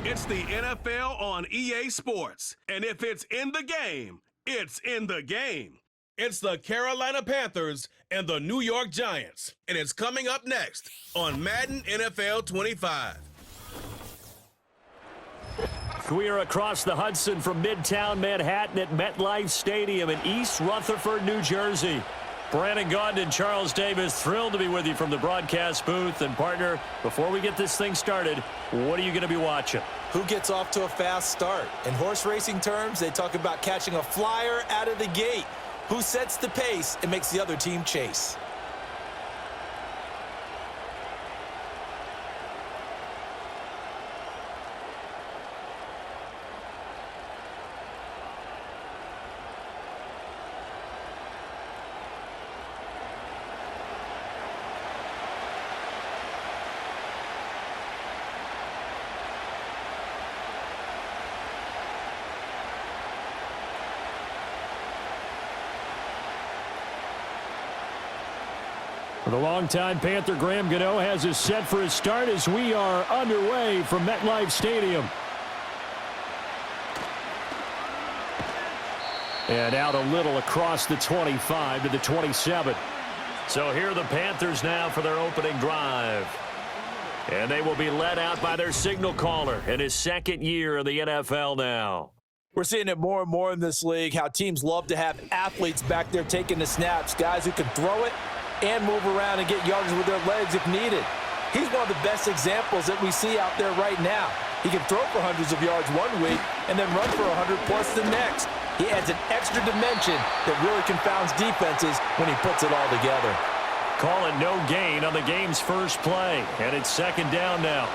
It's the NFL on EA Sports. And if it's in the game, it's in the game. It's the Carolina Panthers and the New York Giants. And it's coming up next on Madden NFL 25. We are across the Hudson from Midtown Manhattan at MetLife Stadium in East Rutherford, New Jersey. Brandon Gaudin and Charles Davis, thrilled to be with you from the broadcast booth. And partner, before we get this thing started, what are you going to be watching? Who gets off to a fast start? In horse racing terms, they talk about catching a flyer out of the gate. Who sets the pace and makes the other team chase? The longtime Panther Graham Gano has us set for his start as we are underway from MetLife Stadium. And out a little across the 25 to the 27. So here are the Panthers now for their opening drive. And they will be led out by their signal caller in his second year in the NFL now. We're seeing it more and more in this league, how teams love to have athletes back there taking the snaps, guys who can throw it and move around and get yardage with their legs if needed. He's one of the best examples that we see out there right now. He can throw for hundreds of yards one week and then run for 100 plus the next. He adds an extra dimension that really confounds defenses when he puts it all together. Calling no gain on the game's first play, and it's second down now.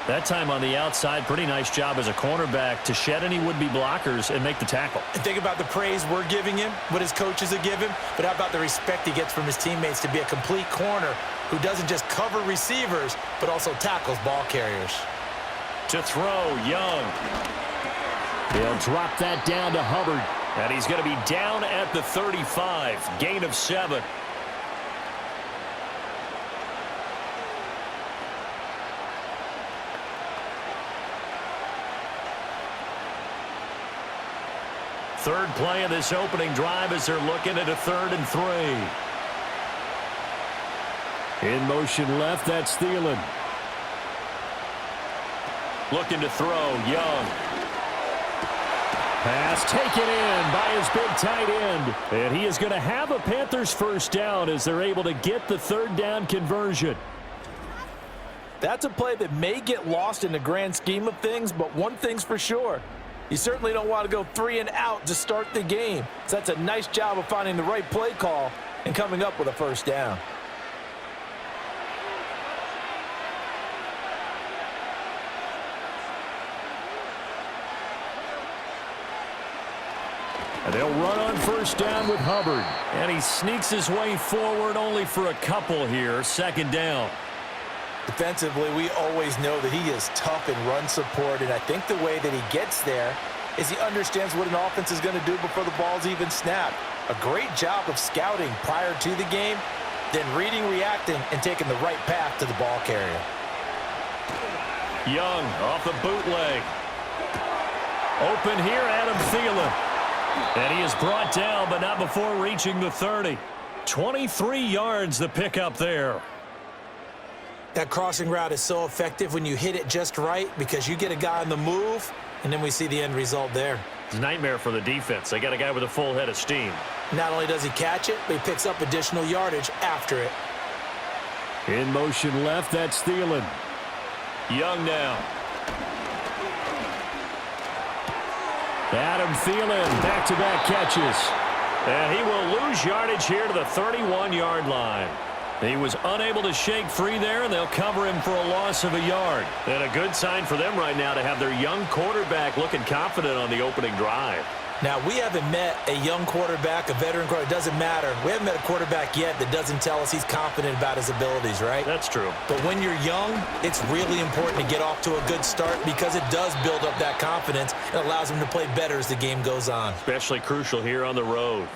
That time on the outside, pretty nice job as a cornerback to shed any would-be blockers and make the tackle. And think about the praise we're giving him, what his coaches have given, but how about the respect he gets from his teammates to be a complete corner who doesn't just cover receivers, but also tackles ball carriers. To throw, Young. He'll drop that down to Hubbard, and he's going to be down at the 35, gain of 7. Third play of this opening drive as they're looking at a 3rd and 3. In motion left, that's Thielen. Looking to throw, Young. Pass taken in by his big tight end. And he is going to have a Panthers first down as they're able to get the 3rd down conversion. That's a play that may get lost in the grand scheme of things, but one thing's for sure. You certainly don't want to go 3 and out to start the game. So that's a nice job of finding the right play call and coming up with a first down. And they'll run on first down with Hubbard. And he sneaks his way forward only for a couple here. Second down. Defensively, we always know that he is tough in run support, and I think the way that he gets there is he understands what an offense is going to do before the ball's even snapped. A great job of scouting prior to the game, then reading, reacting, and taking the right path to the ball carrier. Young off the bootleg. Open here, Adam Thielen. And he is brought down, but not before reaching the 30. 23 yards the pickup there. That crossing route is so effective when you hit it just right because you get a guy on the move, and then we see the end result there. It's a nightmare for the defense. They got a guy with a full head of steam. Not only does he catch it, but he picks up additional yardage after it. In motion left, that's Thielen. Young now. Adam Thielen, back-to-back catches. And he will lose yardage here to the 31-yard line. He was unable to shake free there, and they'll cover him for a loss of a yard. And a good sign for them right now to have their young quarterback looking confident on the opening drive. Now, we haven't met a young quarterback, a veteran quarterback. It doesn't matter. We haven't met a quarterback yet that doesn't tell us he's confident about his abilities, right? That's true. But when you're young, it's really important to get off to a good start because it does build up that confidence and allows him to play better as the game goes on. Especially crucial here on the road.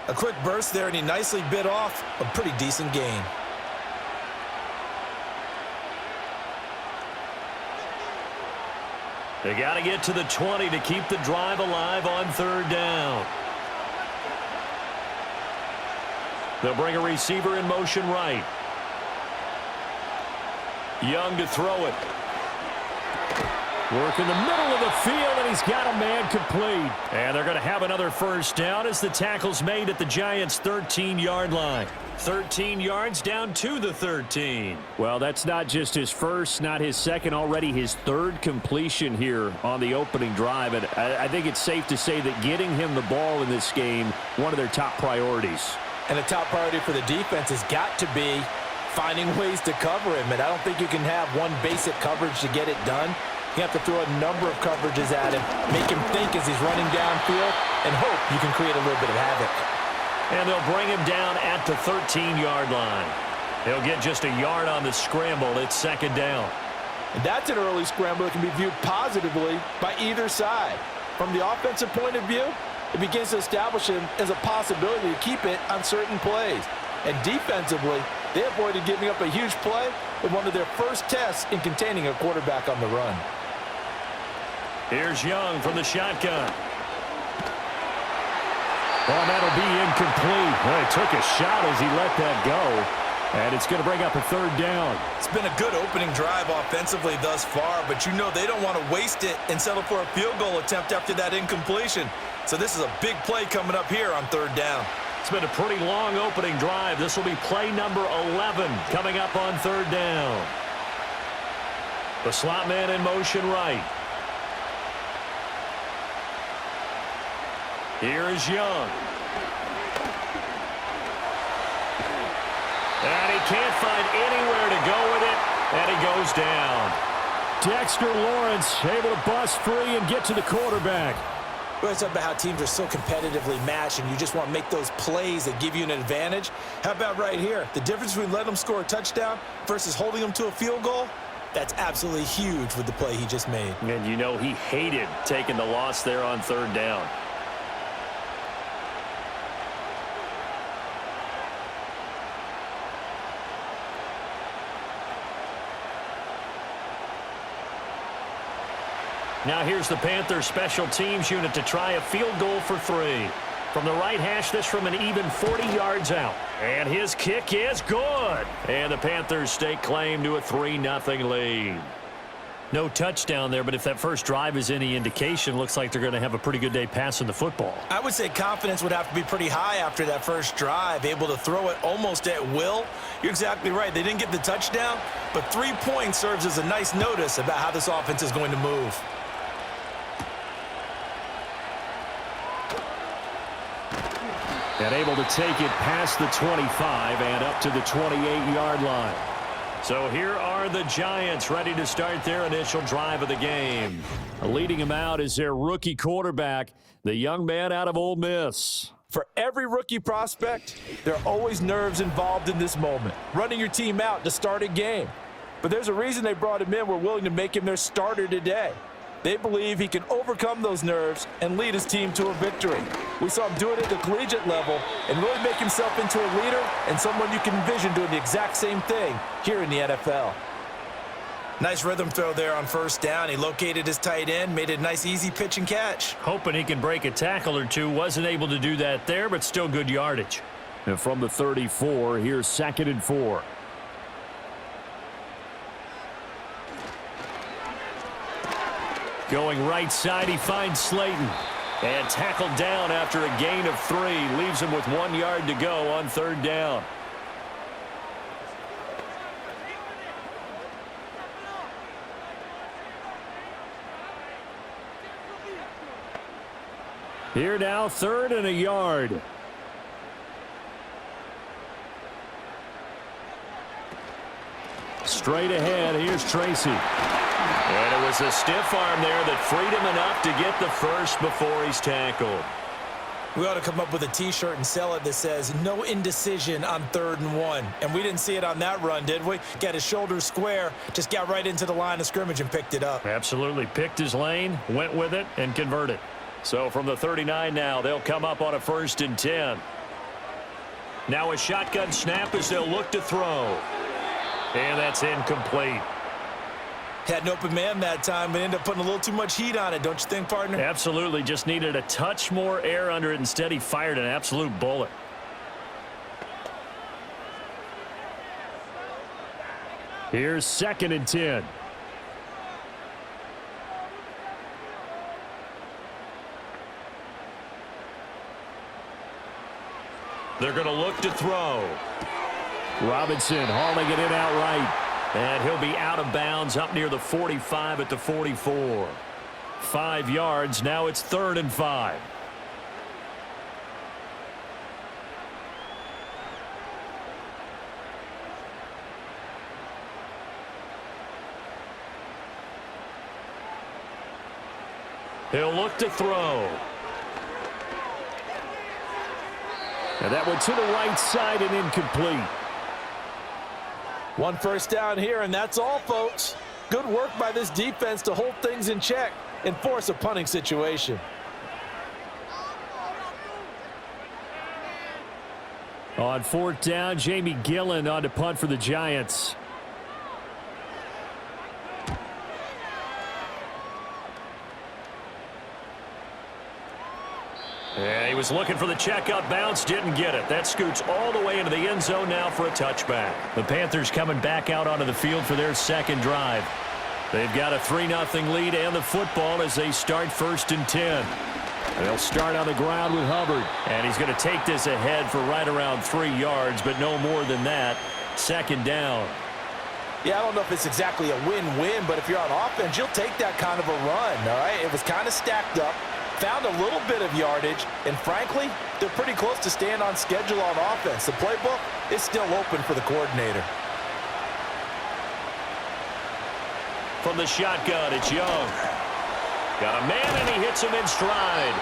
A quick burst there, and he nicely bit off a pretty decent gain. They got to get to the 20 to keep the drive alive on 3rd down. They'll bring a receiver in motion right. Young to throw it. Work in the middle of the field, and he's got a man complete. And they're going to have another 1st down as the tackle's made at the Giants' 13-yard line. 13 yards down to the 13. Well, that's not just his first, not his second, already his 3rd completion here on the opening drive. And I think it's safe to say that getting him the ball in this game, one of their top priorities. And the top priority for the defense has got to be finding ways to cover him. And I don't think you can have one basic coverage to get it done. You have to throw a number of coverages at him, make him think as he's running downfield, and hope you can create a little bit of havoc. And they'll bring him down at the 13-yard line. He'll get just a yard on the scramble. It's 2nd down. And that's an early scramble that can be viewed positively by either side. From the offensive point of view, it begins to establish him as a possibility to keep it on certain plays. And defensively, they avoided giving up a huge play with one of their first tests in containing a quarterback on the run. Here's Young from the shotgun. Well, that'll be incomplete. Well, he took a shot as he let that go. And it's going to bring up a 3rd down. It's been a good opening drive offensively thus far, but you know they don't want to waste it and settle for a field goal attempt after that incompletion. So this is a big play coming up here on 3rd down. It's been a pretty long opening drive. This will be play number 11 coming up on 3rd down. The slot man in motion right. Here is Young. And he can't find anywhere to go with it, and he goes down. Dexter Lawrence able to bust free and get to the quarterback. We always talk about how teams are so competitively matched and you just want to make those plays that give you an advantage. How about right here? The difference between letting them score a touchdown versus holding them to a field goal, that's absolutely huge with the play he just made. And you know he hated taking the loss there on 3rd down. Now here's the Panthers special teams unit to try a field goal for 3. From the right hash, this from an even 40 yards out. And his kick is good. And the Panthers stake claim to a 3-0 lead. No touchdown there, but if that first drive is any indication, looks like they're going to have a pretty good day passing the football. I would say confidence would have to be pretty high after that first drive, able to throw it almost at will. You're exactly right. They didn't get the touchdown, but 3 points serves as a nice notice about how this offense is going to move. And able to take it past the 25 and up to the 28-yard line. So here are the Giants ready to start their initial drive of the game. Leading them out is their rookie quarterback, the young man out of Ole Miss. For every rookie prospect, there are always nerves involved in this moment. Running your team out to start a game. But there's a reason they brought him in. We're willing to make him their starter today. They believe he can overcome those nerves and lead his team to a victory. We saw him do it at the collegiate level and really make himself into a leader and someone you can envision doing the exact same thing here in the NFL. Nice rhythm throw there on 1st down. He located his tight end, made it a nice easy pitch and catch. Hoping he can break a tackle or two. Wasn't able to do that there, but still good yardage. And from the 34, here's 2nd and 4. Going right side, he finds Slayton. And tackled down after a gain of 3. Leaves him with 1 yard to go on 3rd down. Here now, 3rd and a yard. Straight ahead, here's Tracy. And it was a stiff arm there that freed him enough to get the first before he's tackled. We ought to come up with a T-shirt and sell it that says, no indecision on 3rd and 1. And we didn't see it on that run, did we? Got his shoulders square, just got right into the line of scrimmage and picked it up. Absolutely. Picked his lane, went with it, and converted. So from the 39 now, they'll come up on a 1st and 10. Now a shotgun snap as they'll look to throw. And that's incomplete. Had an open man that time, but ended up putting a little too much heat on it, don't you think, partner? Absolutely. Just needed a touch more air under it. Instead, he fired an absolute bullet. Here's 2nd and 10. They're going to look to throw. Robinson hauling it in outright. And he'll be out of bounds up near the 45 at the 44. 5 yards. Now it's 3rd and 5. He'll look to throw. And that one to the right side and incomplete. 1 first down here, and that's all, folks. Good work by this defense to hold things in check and force a punting situation. On 4th down, Jamie Gillen on to punt for the Giants. Yeah, he was looking for the checkup bounce, didn't get it. That scoots all the way into the end zone now for a touchback. The Panthers coming back out onto the field for their 2nd drive. They've got a 3-0 lead and the football as they start 1st and 10. They'll start on the ground with Hubbard. And he's going to take this ahead for right around 3 yards, but no more than that. 2nd down. Yeah, I don't know if it's exactly a win-win, but if you're on offense, you'll take that kind of a run, all right? It was kind of stacked up. Found a little bit of yardage, and frankly, they're pretty close to staying on schedule on offense. The playbook is still open for the coordinator. From the shotgun, it's Young. Got a man, and he hits him in stride.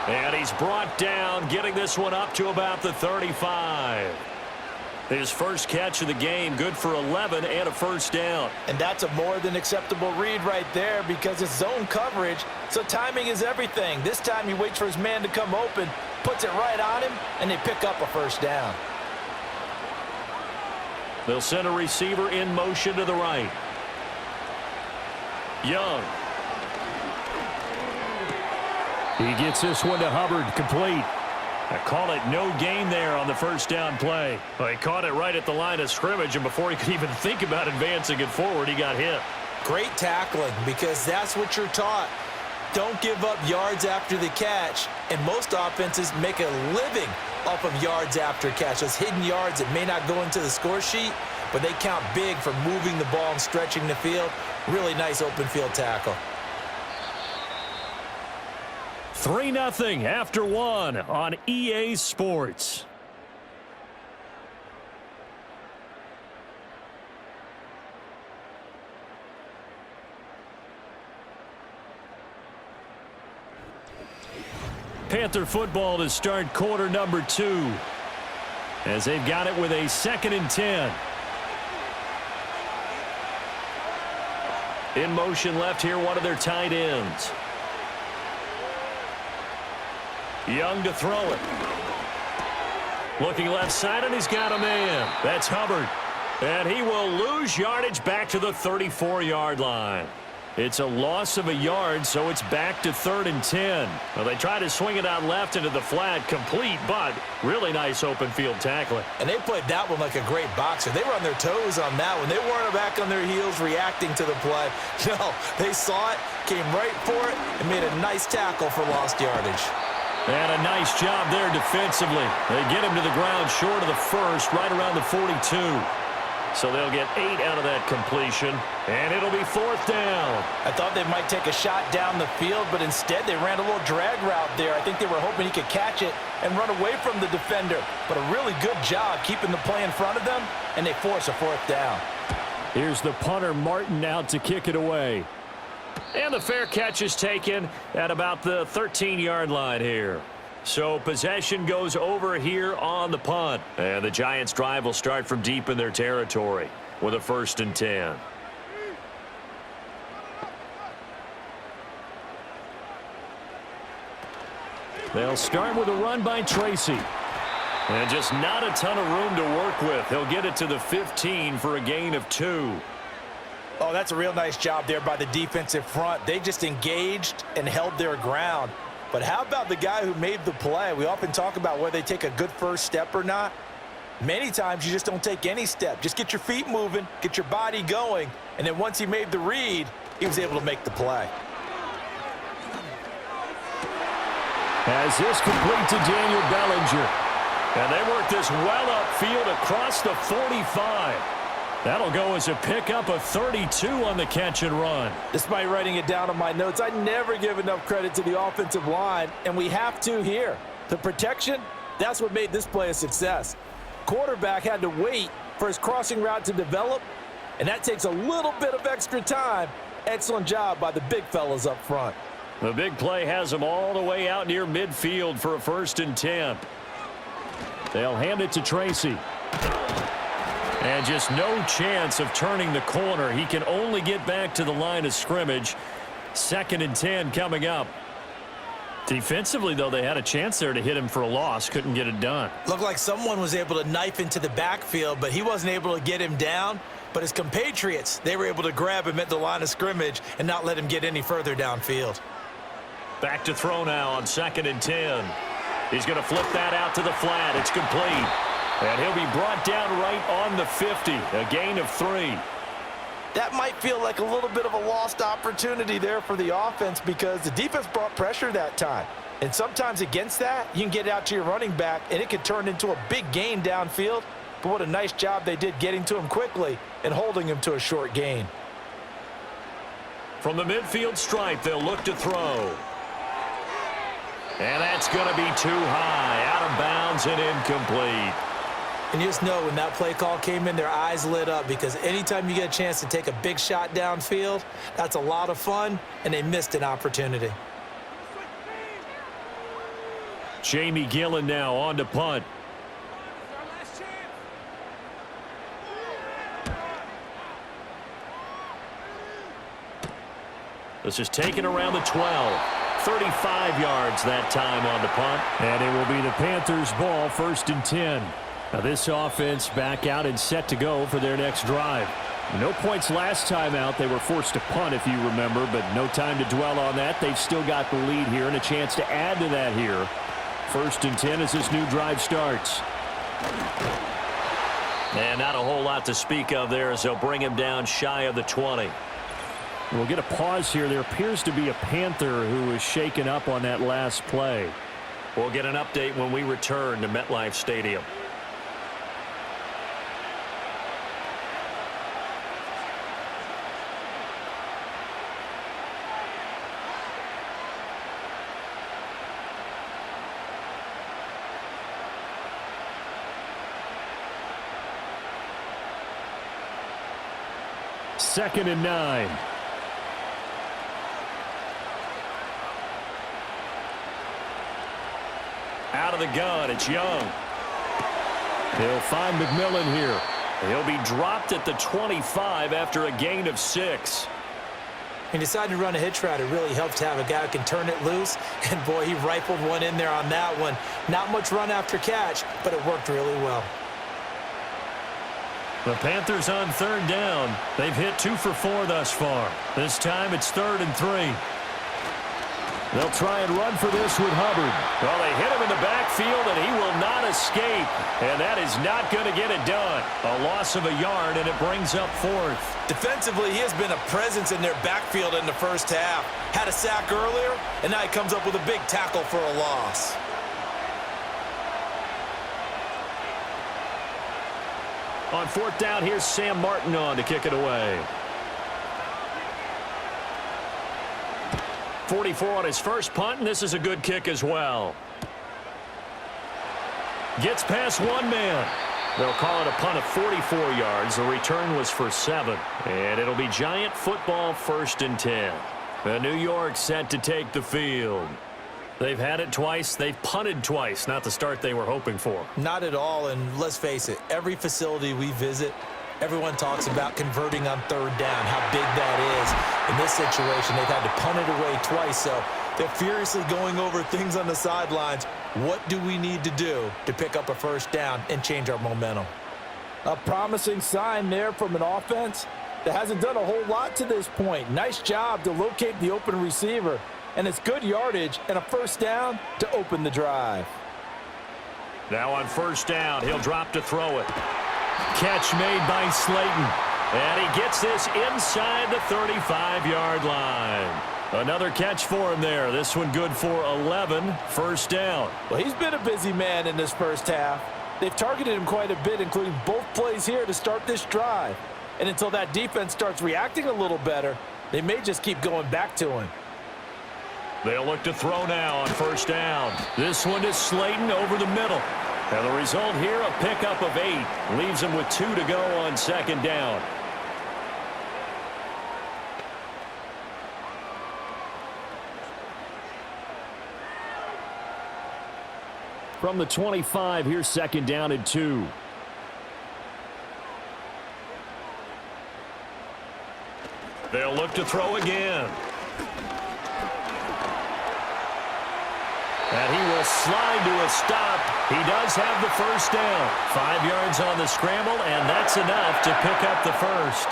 And he's brought down, getting this one up to about the 35. His first catch of the game, good for 11 and a 1st down. And that's a more than acceptable read right there because it's zone coverage, so timing is everything. This time he waits for his man to come open, puts it right on him, and they pick up a 1st down. They'll send a receiver in motion to the right. Young. He gets this one to Hubbard, complete. I call it no gain there on the 1st down play. Well, he caught it right at the line of scrimmage, and before he could even think about advancing it forward, he got hit. Great tackling, because that's what you're taught. Don't give up yards after the catch, and most offenses make a living off of yards after catch. Those hidden yards that may not go into the score sheet, but they count big for moving the ball and stretching the field. Really nice open field tackle. 3-0 after 1 on EA Sports. Panther football to start quarter number 2 as they've got it with a 2nd and 10. In motion left here, one of their tight ends. Young to throw it. Looking left side, and he's got a man. That's Hubbard. And he will lose yardage back to the 34-yard line. It's a loss of a yard, so it's back to 3rd and 10. Well, they try to swing it out left into the flat, complete, but really nice open field tackling. And they played that one like a great boxer. They were on their toes on that one. They weren't back on their heels reacting to the play. No, they saw it, came right for it, and made a nice tackle for lost yardage. And a nice job there defensively. They get him to the ground short of the 1st, right around the 42. So they'll get 8 out of that completion, and it'll be 4th down. I thought they might take a shot down the field, but instead they ran a little drag route there. I think they were hoping he could catch it and run away from the defender. But a really good job keeping the play in front of them, and they force a 4th down. Here's the punter, Martin, out to kick it away. And the fair catch is taken at about the 13-yard line here. So possession goes over here on the punt. And the Giants' drive will start from deep in their territory with a 1st and 10. They'll start with a run by Tracy. And just not a ton of room to work with. He'll get it to the 15 for a gain of 2. Oh, that's a real nice job there by the defensive front. They just engaged and held their ground. But how about the guy who made the play? We often talk about whether they take a good first step or not. Many times you just don't take any step. Just get your feet moving, get your body going, and then once he made the read, he was able to make the play. As this complete to Daniel Bellinger. And they work this well upfield across the 45. That'll go as a pickup of 32 on the catch and run. Despite writing it down on my notes, I never give enough credit to the offensive line, and we have to here. The protection, that's what made this play a success. Quarterback had to wait for his crossing route to develop, and that takes a little bit of extra time. Excellent job by the big fellas up front. The big play has them all the way out near midfield for a 1st and 10. They'll hand it to Tracy. And just no chance of turning the corner. He can only get back to the line of scrimmage. 2nd and 10 coming up. Defensively, though, they had a chance there to hit him for a loss. Couldn't get it done. Looked like someone was able to knife into the backfield, but he wasn't able to get him down. But his compatriots, they were able to grab him at the line of scrimmage and not let him get any further downfield. Back to throw now on 2nd and 10. He's going to flip that out to the flat. It's complete. And he'll be brought down right on the 50. A gain of 3. That might feel like a little bit of a lost opportunity there for the offense because the defense brought pressure that time. And sometimes against that, you can get it out to your running back, and it could turn into a big gain downfield. But what a nice job they did getting to him quickly and holding him to a short gain. From the midfield stripe, they'll look to throw. And that's going to be too high, out of bounds and incomplete. And you just know when that play call came in, their eyes lit up because anytime you get a chance to take a big shot downfield, that's a lot of fun, and they missed an opportunity. Jamie Gillen now on to punt. This is taken around the 12. 35 yards that time on the punt. And it will be the Panthers' ball, 1st and 10. Now this offense back out and set to go for their next drive. No points last time out. They were forced to punt, if you remember, but no time to dwell on that. They've still got the lead here and a chance to add to that here. 1st and 10 as this new drive starts. And not a whole lot to speak of there as they'll bring him down shy of the 20. We'll get a pause here. There appears to be a Panther who was shaken up on that last play. We'll get an update when we return to MetLife Stadium. Second and 9. Out of the gun, it's Young. They'll find McMillan here. He'll be dropped at the 25 after a gain of 6. He decided to run a hitch route. It really helps to have a guy who can turn it loose. And, boy, he rifled one in there on that one. Not much run after catch, but it worked really well. The Panthers on 3rd down. They've hit 2 for 4 thus far. This time it's 3rd and 3. They'll try and run for this with Hubbard. Well, they hit him in the backfield, and he will not escape. And that is not going to get it done. A loss of a yard, and it brings up 4th. Defensively, he has been a presence in their backfield in the first half. Had a sack earlier, and now he comes up with a big tackle for a loss. On 4th down, here's Sam Martin on to kick it away. 44 on his first punt, and this is a good kick as well. Gets past one man. They'll call it a punt of 44 yards. The return was for 7. And it'll be Giant football, 1st and 10. The New York set to take the field. They've had it twice. They've punted twice. Not the start they were hoping for. Not at all, and let's face it, every facility we visit, everyone talks about converting on 3rd down, how big that is. In this situation, they've had to punt it away twice, so they're furiously going over things on the sidelines. What do we need to do to pick up a 1st down and change our momentum? A promising sign there from an offense that hasn't done a whole lot to this point. Nice job to locate the open receiver, and it's good yardage and a first down to open the drive. Now on first down, he'll drop to throw it. Catch made by Slayton. And he gets this inside the 35-yard line. Another catch for him there. This one good for 11, first down. Well, he's been a busy man in this first half. They've targeted him quite a bit, including both plays here to start this drive. And until that defense starts reacting a little better, they may just keep going back to him. They'll look to throw now on first down. This one is Slayton over the middle. And the result here, a pickup of 8. Leaves him with 2 to go on second down. From the 25, here's second down and 2. They'll look to throw again. And he will slide to a stop. He does have the first down. 5 yards on the scramble, and that's enough to pick up the first.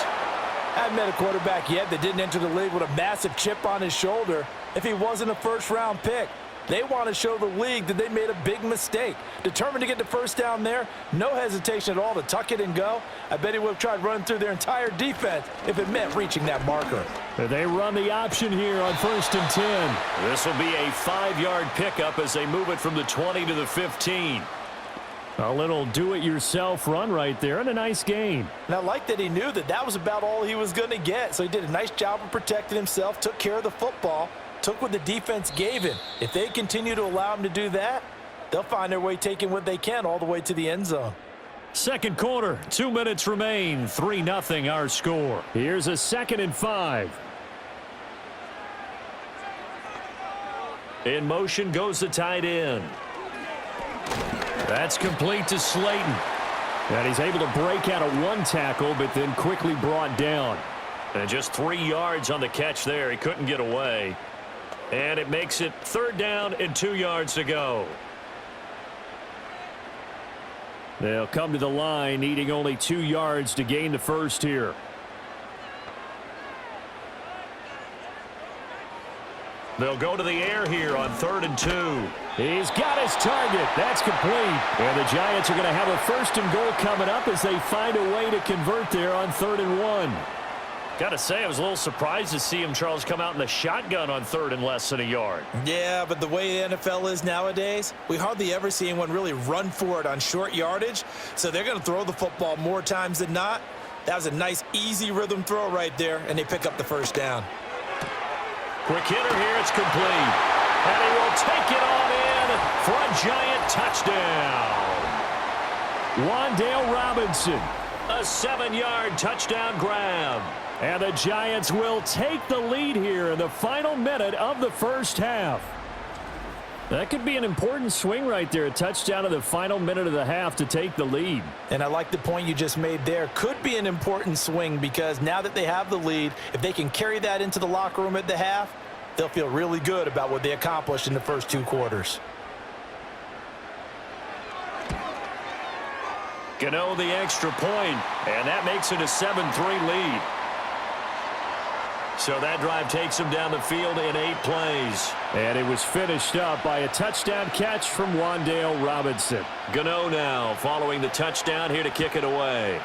I haven't met a quarterback yet that didn't enter the league with a massive chip on his shoulder if he wasn't a first-round pick. They want to show the league that they made a big mistake. Determined to get the first down there, no hesitation at all to tuck it and go. I bet he would have tried running through their entire defense if it meant reaching that marker. They run the option here on 1st and 10. This will be a 5-yard pickup as they move it from the 20 to the 15. A little do-it-yourself run right there, and a nice gain. And I like that he knew that that was about all he was going to get. So he did a nice job of protecting himself, took care of the football, took what the defense gave him. If they continue to allow him to do that, they'll find their way taking what they can all the way to the end zone. Second quarter, 2 minutes remain, 3-0 our score. Here's a 2nd and 5. In motion goes the tight end. That's complete to Slayton. And he's able to break out of 1 tackle, but then quickly brought down. And just 3 yards on the catch there. He couldn't get away. And it makes it 3rd down and 2 yards to go. They'll come to the line, needing only 2 yards to gain the first here. They'll go to the air here on 3rd and 2. He's got his target. That's complete. And the Giants are going to have a 1st and goal coming up as they find a way to convert there on 3rd and 1. Got to say, I was a little surprised to see him, Charles, come out in the shotgun on 3rd and less than a yard. Yeah, but the way the NFL is nowadays, we hardly ever see anyone really run for it on short yardage. So they're going to throw the football more times than not. That was a nice, easy rhythm throw right there, and they pick up the first down. Quick hitter here, it's complete. And he will take it on in for a Giant touchdown. Wan'Dale Robinson. A 7-yard touchdown grab. And the Giants will take the lead here in the final minute of the first half. That could be an important swing right there. A touchdown in the final minute of the half to take the lead. And I like the point you just made there. Could be an important swing because now that they have the lead, if they can carry that into the locker room at the half, they'll feel really good about what they accomplished in the first 2 quarters. Gano the extra point, and that makes it a 7-3 lead. So that drive takes him down the field in 8 plays. And it was finished up by a touchdown catch from Wan'Dale Robinson. Gano now following the touchdown here to kick it away.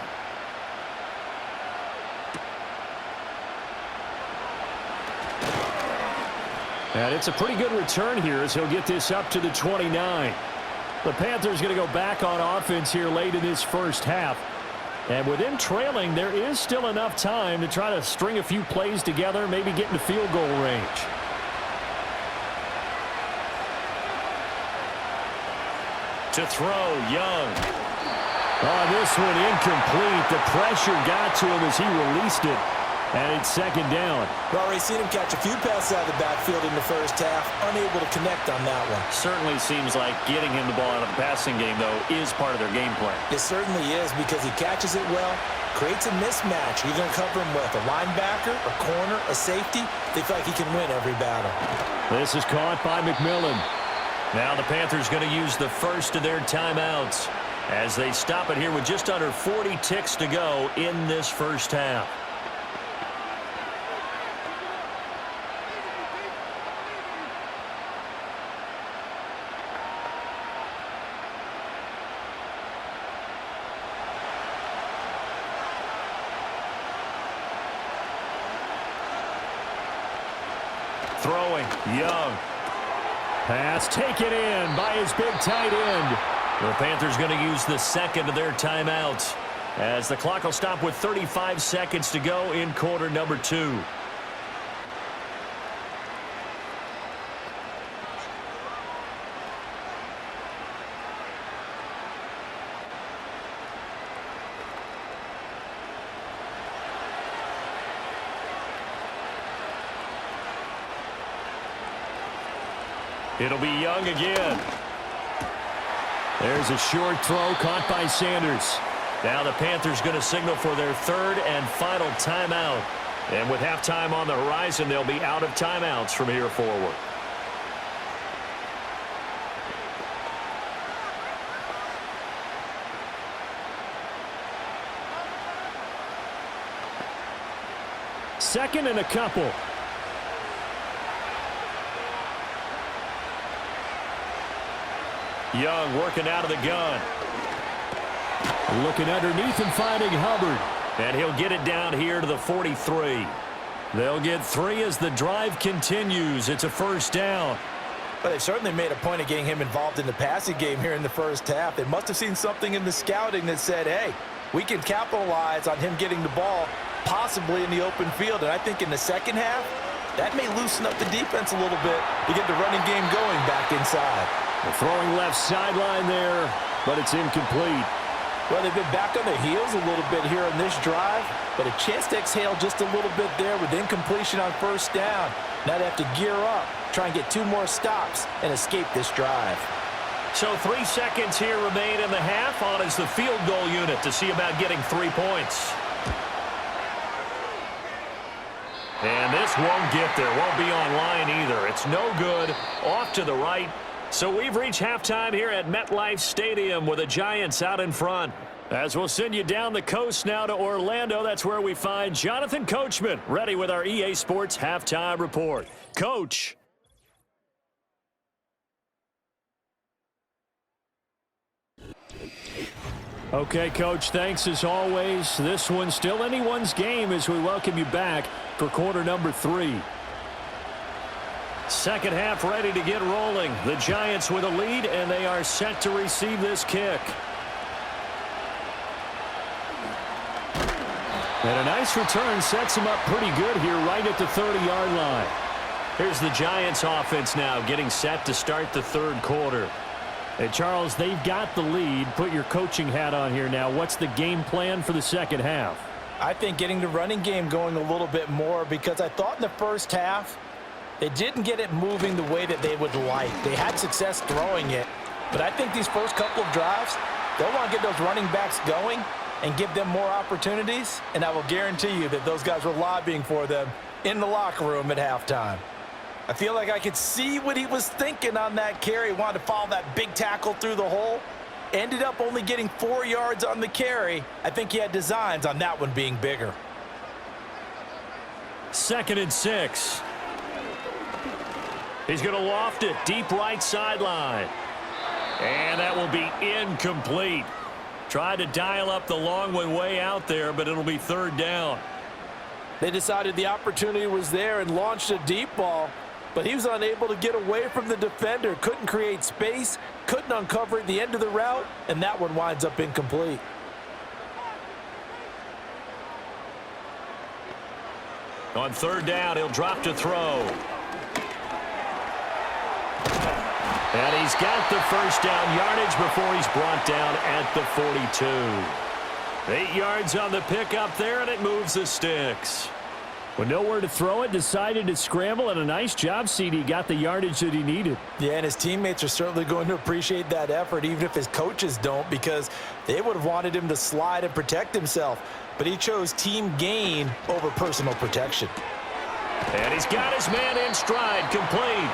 And it's a pretty good return here as he'll get this up to the 29. The Panthers going to go back on offense here late in this first half. And with them trailing, there is still enough time to try to string a few plays together, maybe get into field goal range. To throw, Young. Oh, this one incomplete. The pressure got to him as he released it. And it's 2nd down. We've already seen him catch a few passes out of the backfield in the first half, unable to connect on that one. Certainly seems like getting him the ball out of the passing game, though, is part of their game plan. It certainly is because he catches it well, creates a mismatch. You're going to cover him with a linebacker, a corner, a safety. They feel like he can win every battle. This is caught by McMillan. Now the Panthers going to use the first of their timeouts as they stop it here with just under 40 ticks to go in this first half. Throwing, Young. Pass taken in by his big tight end. The Panthers going to use the second of their timeouts as the clock will stop with 35 seconds to go in quarter number 2. It'll be Young again. There's a short throw caught by Sanders. Now the Panthers going to signal for their third and final timeout. And with halftime on the horizon, they'll be out of timeouts from here forward. Second and a couple. Young working out of the gun. Looking underneath and finding Hubbard. And he'll get it down here to the 43. They'll get 3 as the drive continues. It's a first down. But they've certainly made a point of getting him involved in the passing game here in the first half. They must have seen something in the scouting that said, hey, we can capitalize on him getting the ball possibly in the open field. And I think in the second half, that may loosen up the defense a little bit to get the running game going back inside. The throwing left sideline there, but it's incomplete. Well, they've been back on their heels a little bit here in this drive, but a chance to exhale just a little bit there with incompletion on first down. Now they have to gear up, try and get 2 more stops, and escape this drive. So 3 seconds here remain in the half. On is the field goal unit to see about getting 3 points. And this won't get there. Won't be online either. It's no good. Off to the right. So we've reached halftime here at MetLife Stadium with the Giants out in front. As we'll send you down the coast now to Orlando, that's where we find Jonathan Coachman ready with our EA Sports Halftime Report. Coach. Okay, Coach, thanks as always. This one's still anyone's game as we welcome you back for quarter number 3. Second half ready to get rolling. The Giants with a lead, and they are set to receive this kick. And a nice return sets them up pretty good here right at the 30-yard line. Here's the Giants offense now getting set to start the third quarter. Hey, Charles, they've got the lead. Put your coaching hat on here now. What's the game plan for the second half? I think getting the running game going a little bit more because I thought in the first half they didn't get it moving the way that they would like. They had success throwing it, but I think these first couple of drives, they'll want to get those running backs going and give them more opportunities, and I will guarantee you that those guys were lobbying for them in the locker room at halftime. I feel like I could see what he was thinking on that carry. He wanted to follow that big tackle through the hole. Ended up only getting 4 yards on the carry. I think he had designs on that one being bigger. 2nd and 6. He's going to loft it deep right sideline. And that will be incomplete. Tried to dial up the long one way out there, but it'll be third down. They decided the opportunity was there and launched a deep ball, but he was unable to get away from the defender. Couldn't create space, couldn't uncover at the end of the route, and that one winds up incomplete. On third down, he'll drop to throw. And he's got the first down yardage before he's brought down at the 42. 8 yards on the pickup there, and it moves the sticks. With nowhere to throw it, decided to scramble, and a nice job, CD. Got the yardage that he needed. Yeah, and his teammates are certainly going to appreciate that effort, even if his coaches don't, because they would have wanted him to slide and protect himself. But he chose team gain over personal protection. And he's got his man in stride, complete.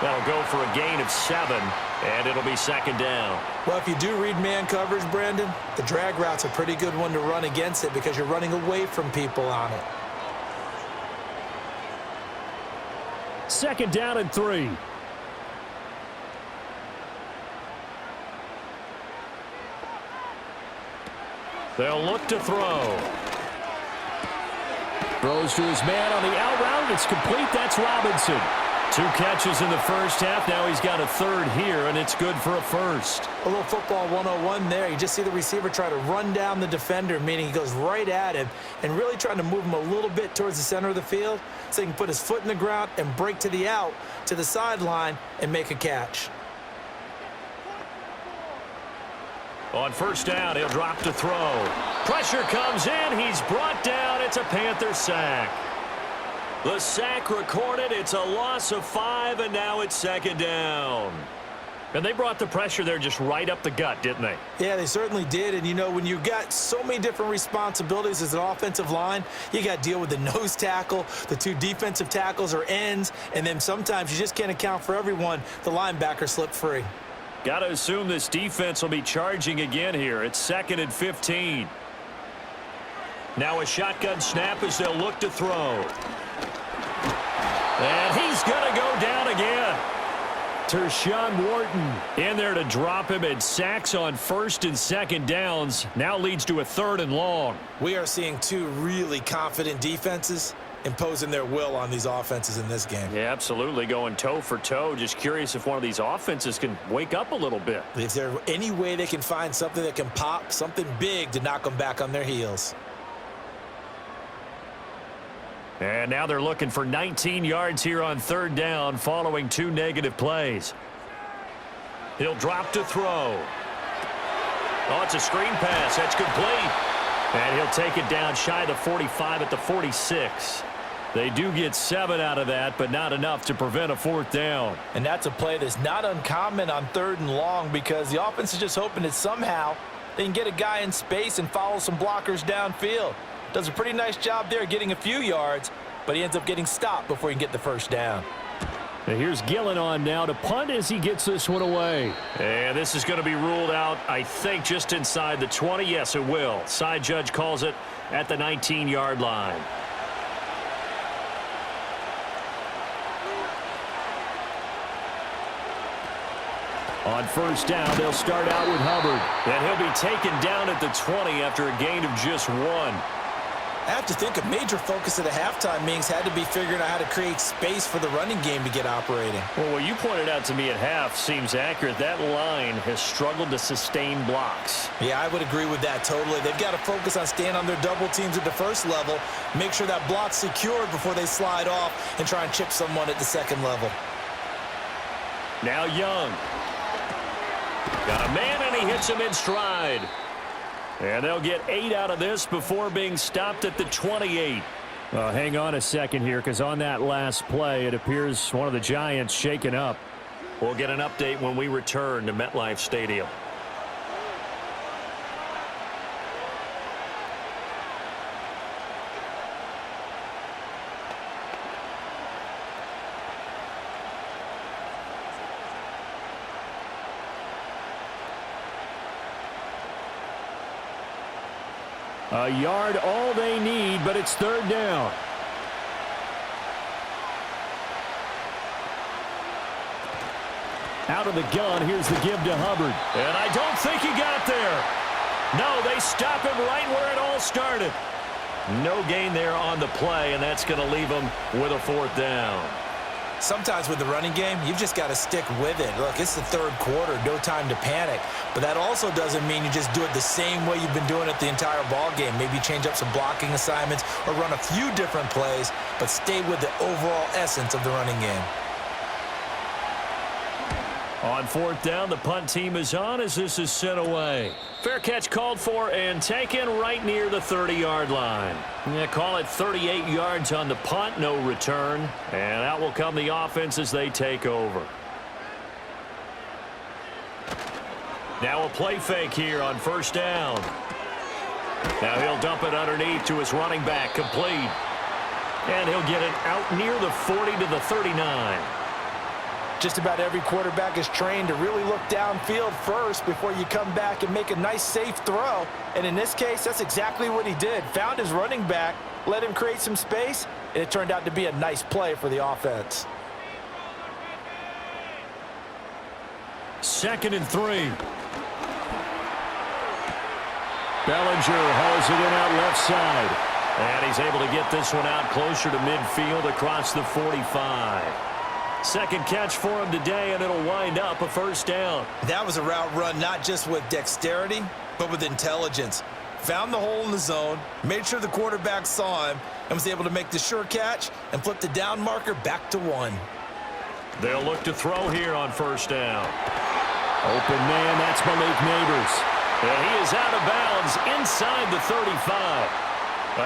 That'll go for a gain of 7, and it'll be second down. Well, if you do read man coverage, Brandon, the drag route's a pretty good one to run against it because you're running away from people on it. 2nd down and 3. They'll look to throw. Throws to his man on the out route. It's complete. That's Robinson. 2 catches in the first half. Now he's got a third here, and it's good for a first. A little football 101 there. You just see the receiver try to run down the defender, meaning he goes right at him and really trying to move him a little bit towards the center of the field so he can put his foot in the ground and break to the out, to the sideline, and make a catch. On first down, he'll drop to throw. Pressure comes in. He's brought down. It's a Panther sack. The sack recorded. It's a loss of 5, and now it's second down. And they brought the pressure there just right up the gut, didn't they? Yeah, they certainly did. And, you know, when you've got so many different responsibilities as an offensive line, you got to deal with the nose tackle, the 2 defensive tackles or ends, and then sometimes you just can't account for everyone. The linebacker slipped free. Got to assume this defense will be charging again here. It's 2nd and 15. Now a shotgun snap as they'll look to throw. And he's going to go down again. Tershawn Wharton In there to drop him, and sacks on 1st and 2nd downs. Now leads to a 3rd and long. We are seeing 2 really confident defenses imposing their will on these offenses in this game. Yeah, absolutely, going toe for toe. Just curious if one of these offenses can wake up a little bit. Is there any way they can find something that can pop, something big to knock them back on their heels? And now they're looking for 19 yards here on 3rd down following 2 negative plays. He'll drop to throw. Oh, it's a screen pass. That's complete. And he'll take it down shy of the 45 at the 46. They do get 7 out of that, but not enough to prevent a 4th down. And that's a play that's not uncommon on 3rd and long because the offense is just hoping that somehow they can get a guy in space and follow some blockers downfield. Does a pretty nice job there getting a few yards, but he ends up getting stopped before he can get the first down. And here's Gillen on now to punt as he gets this one away. And this is going to be ruled out, I think, just inside the 20. Yes, it will. Side judge calls it at the 19-yard line. On first down, they'll start out with Hubbard. And he'll be taken down at the 20 after a gain of just 1. I have to think a major focus of the halftime meetings had to be figuring out how to create space for the running game to get operating. Well, what you pointed out to me at half seems accurate. That line has struggled to sustain blocks. Yeah, I would agree with that totally. They've got to focus on staying on their double teams at the first level, make sure that block's secured before they slide off and try and chip someone at the second level. Now Young. Got a man, and he hits him in stride. And they'll get 8 out of this before being stopped at the 28. Hang on a second here, because on that last play, it appears one of the Giants shaken up. We'll get an update when we return to MetLife Stadium. A yard all they need, but it's 3rd down. Out of the gun, here's the give to Hubbard. And I don't think he got there. No, they stop him right where it all started. No gain there on the play, and that's going to leave him with a 4th down. Sometimes with the running game, you've just got to stick with it. Look, it's the 3rd quarter, no time to panic. But that also doesn't mean you just do it the same way you've been doing it the entire ball game. Maybe change up some blocking assignments or run a few different plays, but stay with the overall essence of the running game. On 4th down, the punt team is on as this is sent away. Fair catch called for and taken right near the 30-yard line. Yeah, call it 38 yards on the punt, no return. And out will come the offense as they take over. Now a play fake here on 1st down. Now he'll dump it underneath to his running back, complete. And he'll get it out near the 40 to the 39. Just about every quarterback is trained to really look downfield first before you come back and make a nice, safe throw. And in this case, that's exactly what he did. Found his running back, let him create some space, and it turned out to be a nice play for the offense. 2nd and 3. Bellinger hauls it in out left side. And he's able to get this one out closer to midfield across the 45. Second catch for him today, and it'll wind up a first down. That was a route run not just with dexterity, but with intelligence. Found the hole in the zone, made sure the quarterback saw him, and was able to make the sure catch and flip the down marker back to 1. They'll look to throw here on first down. Open man, that's Malik Neighbors. And he is out of bounds inside the 35.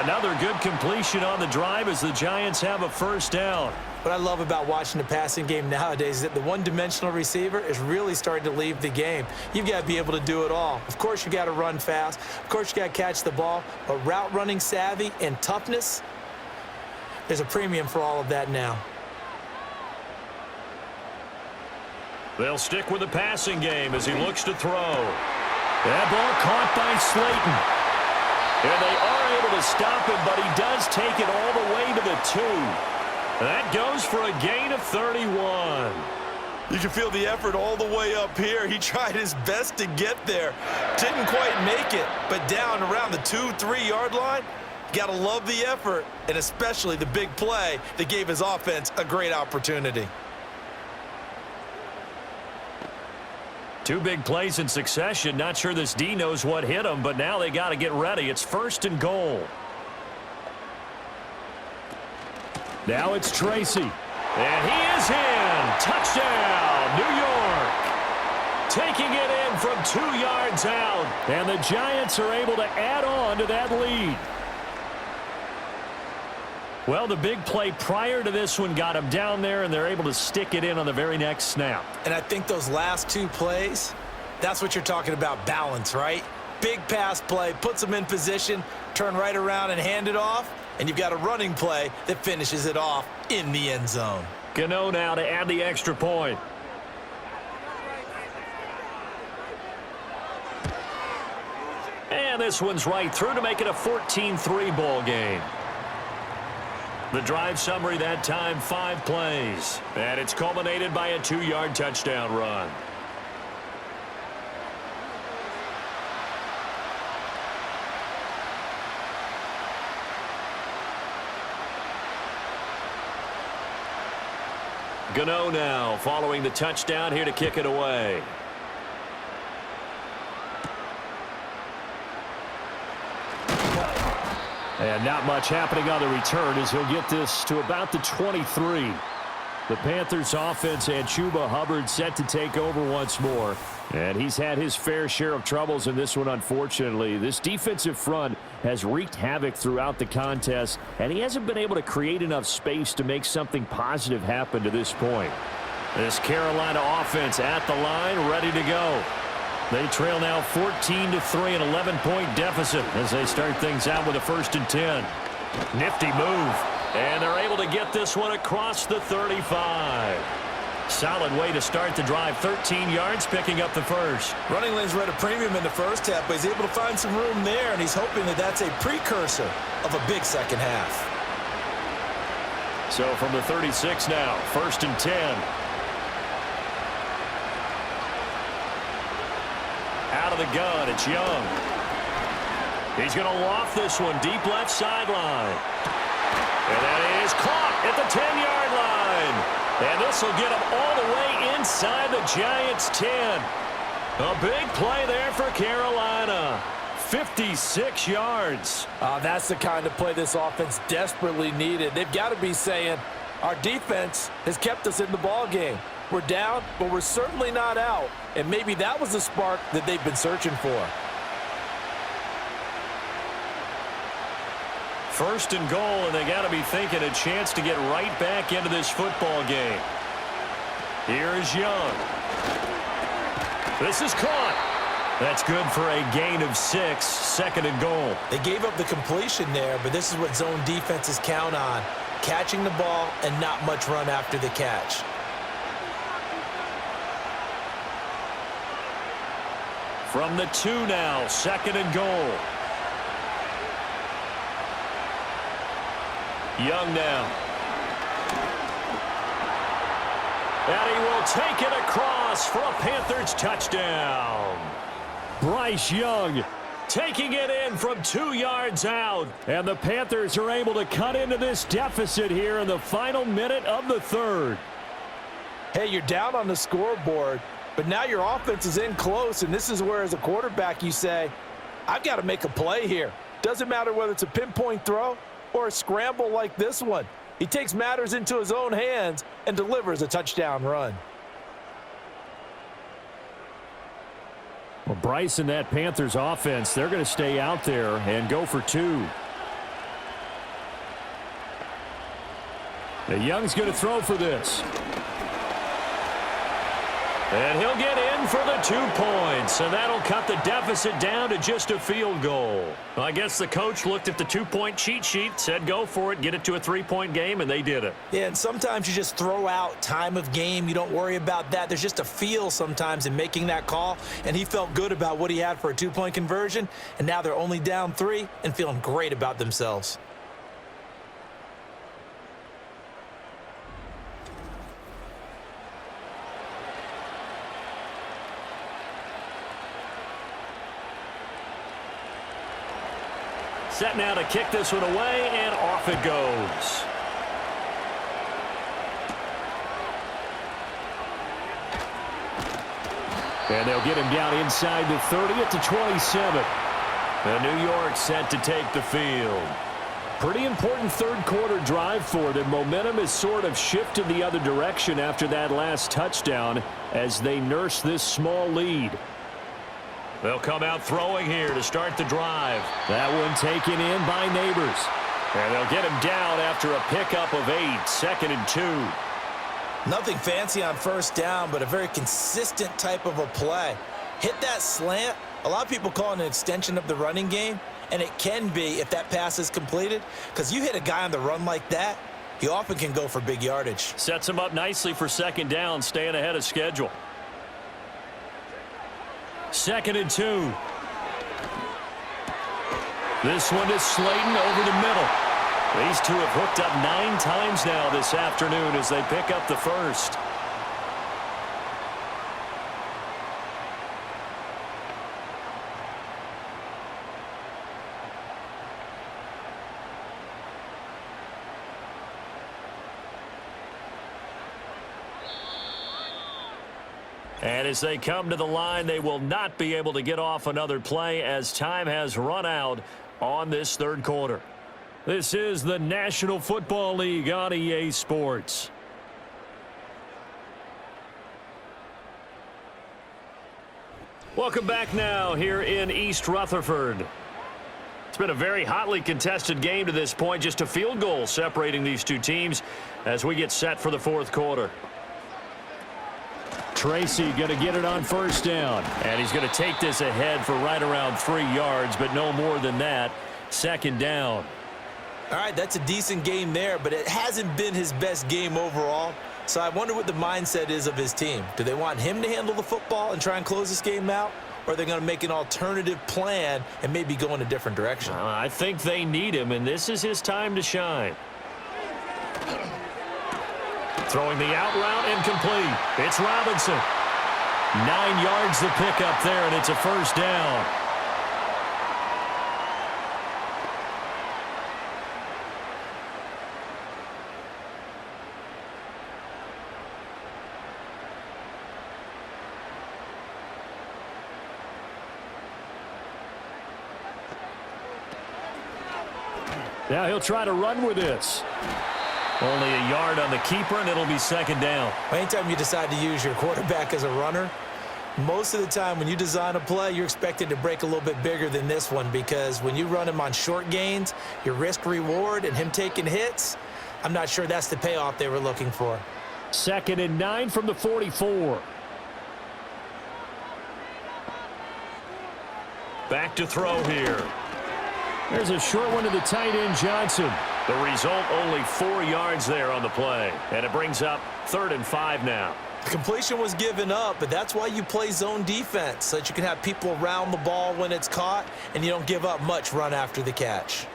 Another good completion on the drive as the Giants have a first down. What I love about watching the passing game nowadays is that the one-dimensional receiver is really starting to leave the game. You've got to be able to do it all. Of course, you got to run fast. Of course, you got to catch the ball. But route running savvy and toughness, there's a premium for all of that now. They'll stick with the passing game as he looks to throw. That ball caught by Slayton. And they are able to stop him, but he does take it all the way to the 2. That goes for a gain of 31. You can feel the effort all the way up here. He tried his best to get there. Didn't quite make it, but down around the 2-3 yard line, you got to love the effort, and especially the big play that gave his offense a great opportunity. 2 big plays in succession. Not sure this D knows what hit him, but now they got to get ready. It's first and goal. Now it's Tracy. And he is in. Touchdown, New York. Taking it in from 2 yards out. And the Giants are able to add on to that lead. Well, the big play prior to this one got him down there, and they're able to stick it in on the very next snap. And I think those last 2 plays, that's what you're talking about, balance, right? Big pass play, puts them in position, turn right around and hand it off, and you've got a running play that finishes it off in the end zone. Gano now to add the extra point. And this one's right through to make it a 14-3 ball game. The drive summary that time, 5 plays. And it's culminated by a 2-yard touchdown run. Gano now following the touchdown here to kick it away. And not much happening on the return as he'll get this to about the 23. The Panthers offense and Chuba Hubbard set to take over once more. And he's had his fair share of troubles in this one, unfortunately. This defensive front has wreaked havoc throughout the contest, and he hasn't been able to create enough space to make something positive happen to this point. This Carolina offense at the line, ready to go. They trail now 14-3, an 11-point deficit as they start things out with a 1st and 10. Nifty move. And they're able to get this one across the 35. Solid way to start the drive. 13 yards, picking up the first. Running lanes were at a premium in the first half, but he's able to find some room there, and he's hoping that that's a precursor of a big second half. So from the 36 now, 1st and 10. Out of the gun, it's Young. He's going to loft this one deep left sideline. And that is caught at the 10-yard line. And this will get him all the way inside the Giants' 10. A big play there for Carolina. 56 yards. That's the kind of play this offense desperately needed. They've got to be saying, our defense has kept us in the ball game. We're down, but we're certainly not out. And maybe that was the spark that they've been searching for. 1st and goal, and they got to be thinking a chance to get right back into this football game. Here is Young. This is caught. That's good for a gain of 6, 2nd and goal. They gave up the completion there, but this is what zone defenses count on. Catching the ball and not much run after the catch. From the 2 now, 2nd and goal. Young now. And he will take it across for a Panthers touchdown. Bryce Young taking it in from 2 yards out. And the Panthers are able to cut into this deficit here in the final minute of the third. Hey, you're down on the scoreboard, but now your offense is in close, and this is where, as a quarterback, you say, I've got to make a play here. Doesn't matter whether it's a pinpoint throw or a scramble like this one. He takes matters into his own hands and delivers a touchdown run. Well, Bryce and that Panthers offense, they're going to stay out there and go for 2. The Young's going to throw for this. And he'll get in for the 2 points, and that'll cut the deficit down to just a field goal. Well, I guess the coach looked at the 2-point cheat sheet, said go for it, get it to a 3-point game, and they did it. Yeah, and sometimes you just throw out time of game. You don't worry about that. There's just a feel sometimes in making that call, and he felt good about what he had for a 2-point conversion, and now they're only down 3 and feeling great about themselves. Set now to kick this one away, and off it goes. And they'll get him down inside the 30 at the 27. And New York set to take the field. Pretty important third quarter drive for them. Momentum has sort of shifted the other direction after that last touchdown as they nurse this small lead. They'll come out throwing here to start the drive. That one taken in by Neighbors. And they'll get him down after a pickup of 8, 2nd and 2. Nothing fancy on first down, but a very consistent type of a play. Hit that slant. A lot of people call it an extension of the running game, and it can be if that pass is completed, because you hit a guy on the run like that, he often can go for big yardage. Sets him up nicely for 2nd down, staying ahead of schedule. 2nd and 2. This one is Slayton over the middle. These two have hooked up 9 times now this afternoon as they pick up the first. And as they come to the line, they will not be able to get off another play as time has run out on this third quarter. This is the National Football League on EA Sports. Welcome back now here in East Rutherford. It's been a very hotly contested game to this point. Just a field goal separating these two teams as we get set for the fourth quarter. Tracy going to get it on first down. And he's going to take this ahead for right around 3 yards, but no more than that. 2nd down. All right, that's a decent game there, but it hasn't been his best game overall. So I wonder what the mindset is of his team. Do they want him to handle the football and try and close this game out? Or are they going to make an alternative plan and maybe go in a different direction? I think they need him, and this is his time to shine. Throwing the out route incomplete. It's Robinson. 9 yards to pick up there, and it's a first down. Now he'll try to run with this. Only a yard on the keeper, and it'll be 2nd down. Anytime you decide to use your quarterback as a runner, most of the time when you design a play, you're expected to break a little bit bigger than this one, because when you run him on short gains, your risk-reward and him taking hits, I'm not sure that's the payoff they were looking for. 2nd and 9 from the 44. Back to throw here. There's a short one to the tight end, Jaxson. The result, only 4 yards there on the play. And it brings up 3rd and 5 now. The completion was given up, but that's why you play zone defense, so that you can have people around the ball when it's caught, and you don't give up much run after the catch.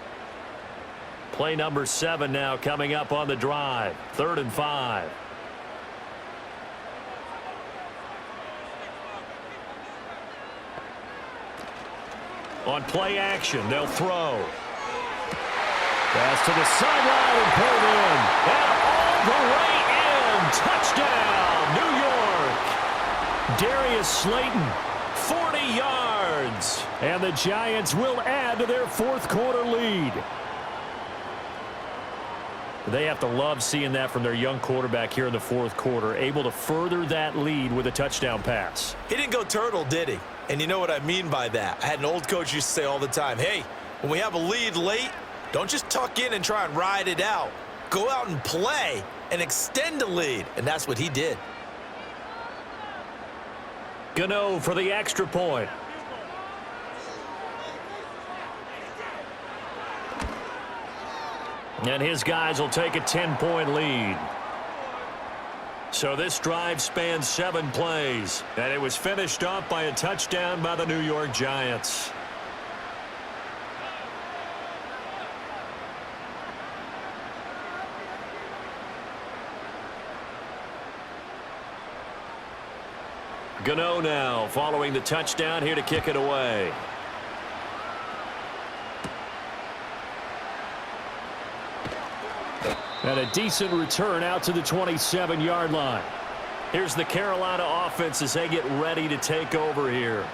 Play number 7 now coming up on the drive. 3rd and 5. On play action, they'll throw. Pass to the sideline and pulled in. And all the way in. Touchdown, New York. Darius Slayton, 40 yards. And the Giants will add to their fourth quarter lead. They have to love seeing that from their young quarterback here in the fourth quarter, able to further that lead with a touchdown pass. He didn't go turtle, did he? And you know what I mean by that. I had an old coach used to say all the time, hey, when we have a lead late, don't just tuck in and try and ride it out. Go out and play and extend the lead. And that's what he did. Gano for the extra point. And his guys will take a 10-point lead. So this drive spans 7 plays. And it was finished off by a touchdown by the New York Giants. Gano now following the touchdown here to kick it away. And a decent return out to the 27-yard line. Here's the Carolina offense as they get ready to take over here.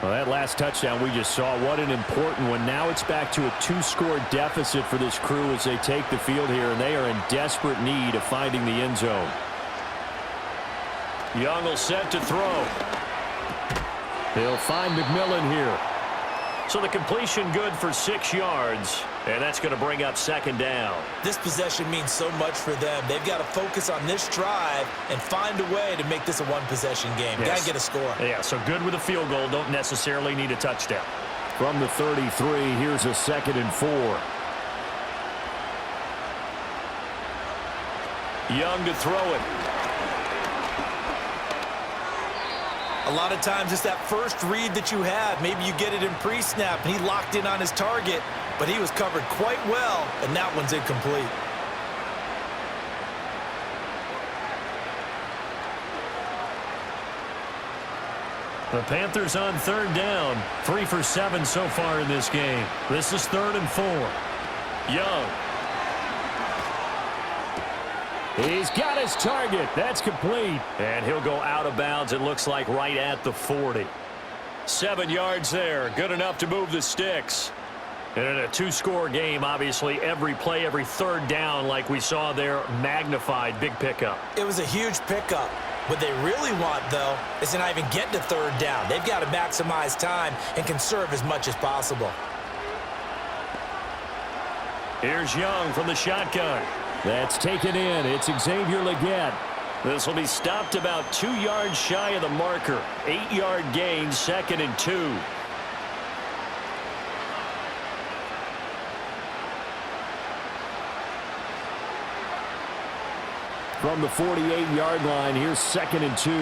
Well, that last touchdown we just saw, what an important one. Now it's back to a 2-score deficit for this crew as they take the field here, and they are in desperate need of finding the end zone. Young will set to throw. They'll find McMillan here. So the completion good for 6 yards, and that's going to bring up second down. This possession means so much for them. They've got to focus on this drive and find a way to make this a one-possession game. Yes. Got to get a score. Yeah, so good with a field goal. Don't necessarily need a touchdown. From the 33, here's a 2nd and 4. Young to throw it. A lot of times it's that first read that you have. Maybe you get it in pre-snap, and he locked in on his target, but he was covered quite well, and that one's incomplete. The Panthers on 3rd down. 3 for 7 so far in this game. This is 3rd and 4. Young. He's got his target. That's complete. And he'll go out of bounds, it looks like, right at the 40. 7 yards there. Good enough to move the sticks. And in a 2-score game, obviously, every play, every 3rd down, like we saw there, magnified. Big pickup. It was a huge pickup. What they really want, though, is to not even get to 3rd down. They've got to maximize time and conserve as much as possible. Here's Young from the shotgun. That's taken in. It's Xavier Legette. This will be stopped about 2 yards shy of the marker. 8-yard gain, 2nd and 2. From the 48-yard line, here's 2nd and 2.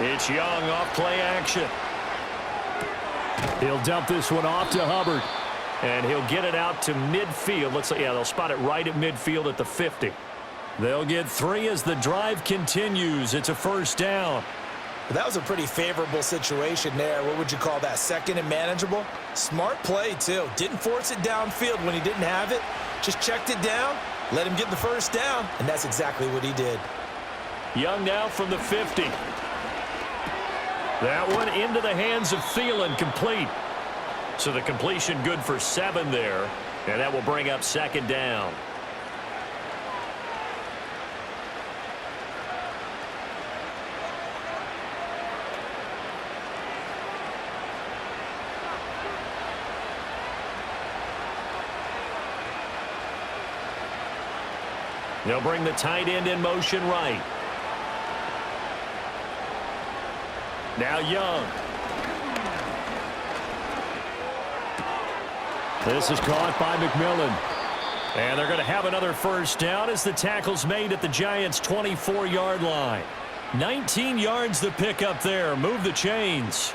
It's Young off play action. He'll dump this one off to Hubbard. And he'll get it out to midfield. Looks like, yeah, they'll spot it right at midfield at the 50. They'll get 3 as the drive continues. It's a 1st down. Well, that was a pretty favorable situation there. What would you call that? 2nd and manageable? Smart play, too. Didn't force it downfield when he didn't have it. Just checked it down, let him get the 1st down, and that's exactly what he did. Young now from the 50. That one into the hands of Thielen, complete. So the completion good for 7 there, and that will bring up 2nd down. They'll bring the tight end in motion right. Now Young. This is caught by McMillan. And they're going to have another 1st down as the tackle's made at the Giants' 24-yard line. 19 yards the pickup there. Move the chains.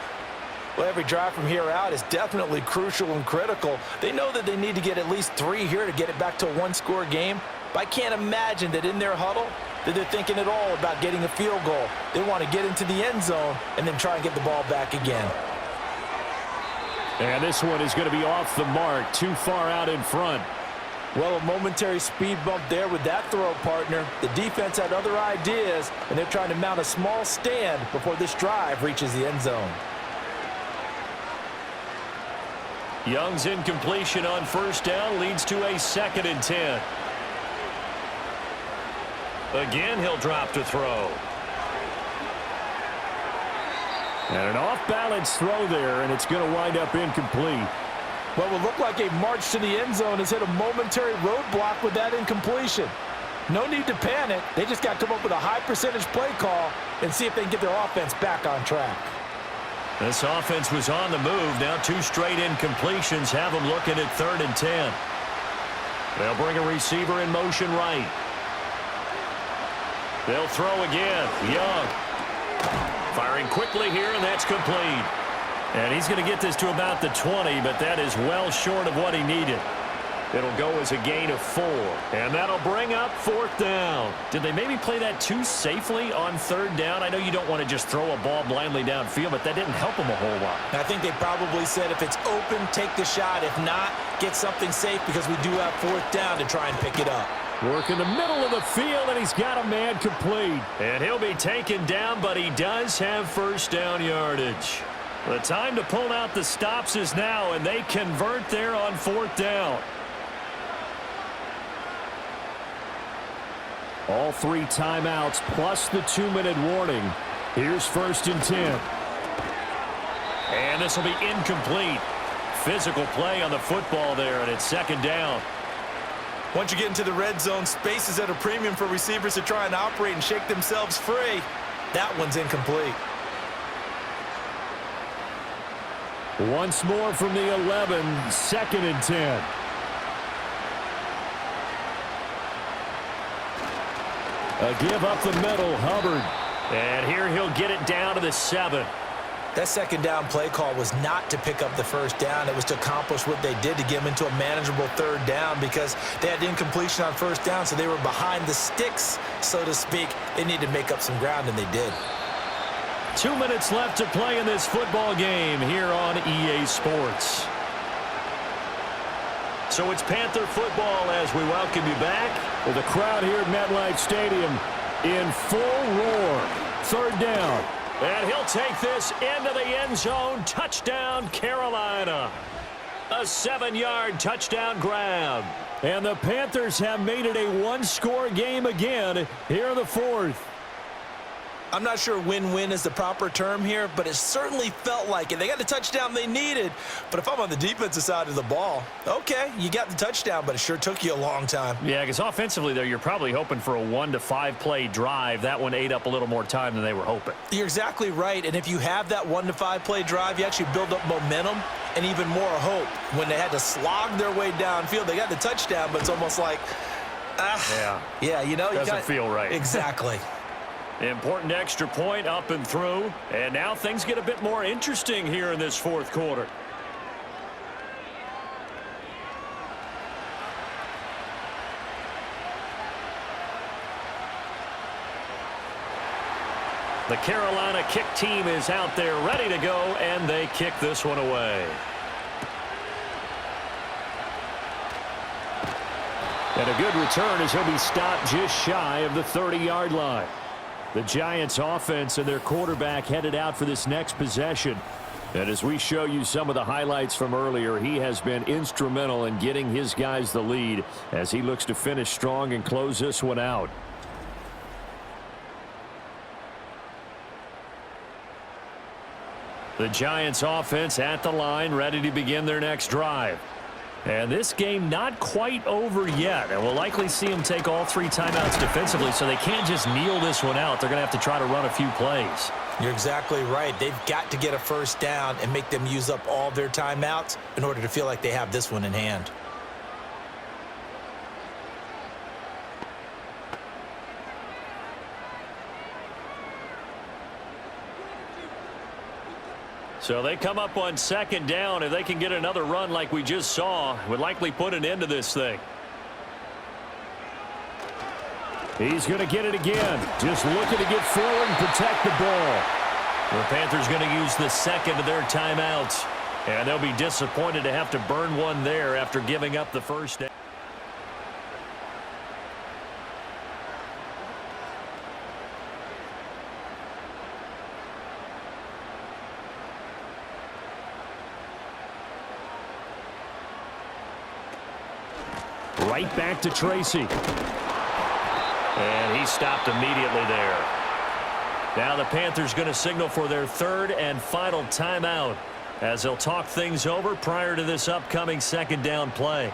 Well, every drive from here out is definitely crucial and critical. They know that they need to get at least 3 here to get it back to a 1-score game. But I can't imagine that in their huddle, that they're thinking at all about getting a field goal. They want to get into the end zone and then try and get the ball back again. And this one is going to be off the mark, too far out in front. Well, a momentary speed bump there with that throw, partner. The defense had other ideas, and they're trying to mount a small stand before this drive reaches the end zone. Young's incompletion on first down leads to a 2nd and 10. Again, he'll drop to throw. And an off-balance throw there, and it's going to wind up incomplete. What would look like a march to the end zone has hit a momentary roadblock with that incompletion. No need to panic. They just got to come up with a high percentage play call and see if they can get their offense back on track. This offense was on the move. Now 2 straight incompletions have them looking at 3rd and 10. They'll bring a receiver in motion right. They'll throw again. Young firing quickly here, and that's complete. And he's going to get this to about the 20, but that is well short of what he needed. It'll go as a gain of 4, and that'll bring up 4th down. Did they maybe play that too safely on 3rd down? I know you don't want to just throw a ball blindly downfield, but that didn't help them a whole lot. I think they probably said if it's open, take the shot. If not, get something safe because we do have 4th down to try and pick it up. Work in the middle of the field, and he's got a man complete. And he'll be taken down, but he does have first down yardage. The time to pull out the stops is now, and they convert there on 4th down. All 3 timeouts plus the 2-minute warning. Here's 1st and 10. And this will be incomplete. Physical play on the football there, and it's 2nd down. Once you get into the red zone, space is at a premium for receivers to try and operate and shake themselves free. That one's incomplete. Once more from the 11, 2nd and 10. A give up the middle, Hubbard. And here he'll get it down to the 7. That 2nd down play call was not to pick up the 1st down. It was to accomplish what they did to get them into a manageable 3rd down because they had incompletion on 1st down, so they were behind the sticks, so to speak. They needed to make up some ground, and they did. 2 minutes left to play in this football game here on EA Sports. So it's Panther football as we welcome you back. With the crowd here at MetLife Stadium in full roar. 3rd down. And he'll take this into the end zone. Touchdown, Carolina. A 7-yard touchdown grab. And the Panthers have made it a 1-score game again here in the 4th. I'm not sure win-win is the proper term here, but it certainly felt like it. They got the touchdown they needed, but if I'm on the defensive side of the ball, okay, you got the touchdown, but it sure took you a long time. Yeah, because offensively there, you're probably hoping for a 1 to 5 play drive. That one ate up a little more time than they were hoping. You're exactly right, and if you have that 1 to 5 play drive, you actually build up momentum and even more hope. When they had to slog their way downfield, they got the touchdown, but it's almost like, yeah, you know, doesn't feel right. Exactly. Important extra point up and through. And now things get a bit more interesting here in this 4th quarter. The Carolina kick team is out there ready to go, and they kick this one away. And a good return as he'll be stopped just shy of the 30-yard line. The Giants offense and their quarterback headed out for this next possession. And as we show you some of the highlights from earlier, he has been instrumental in getting his guys the lead as he looks to finish strong and close this one out. The Giants offense at the line, ready to begin their next drive. And this game not quite over yet. And we'll likely see them take all 3 timeouts defensively, so they can't just kneel this one out. They're going to have to try to run a few plays. You're exactly right. They've got to get a 1st down and make them use up all their timeouts in order to feel like they have this one in hand. So they come up on 2nd down. If they can get another run like we just saw, would likely put an end to this thing. He's going to get it again. Just looking to get forward and protect the ball. The Panthers going to use the second of their timeouts. And they'll be disappointed to have to burn one there after giving up the first. Right back to Tracy. And he stopped immediately there. Now the Panthers going to signal for their third and final timeout as they'll talk things over prior to this upcoming second down play.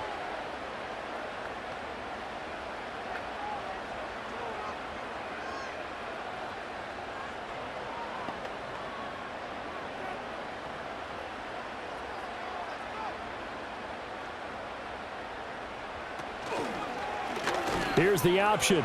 Here's the option.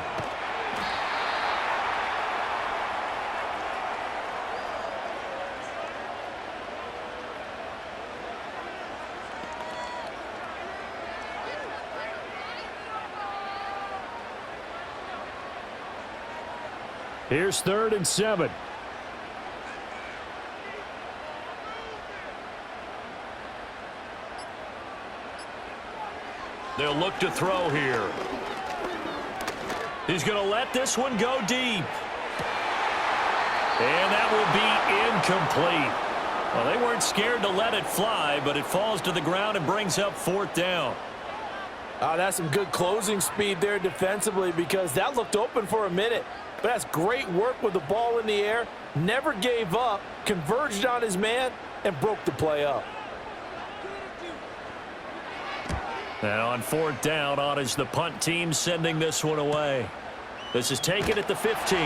Here's 3rd and 7. They'll look to throw here. He's going to let this one go deep. And that will be incomplete. Well, they weren't scared to let it fly, but it falls to the ground and brings up 4th down. That's some good closing speed there defensively because that looked open for a minute. But that's great work with the ball in the air. Never gave up, converged on his man, and broke the play up. And on 4th down, on is the punt team sending this one away. This is taken at the 15.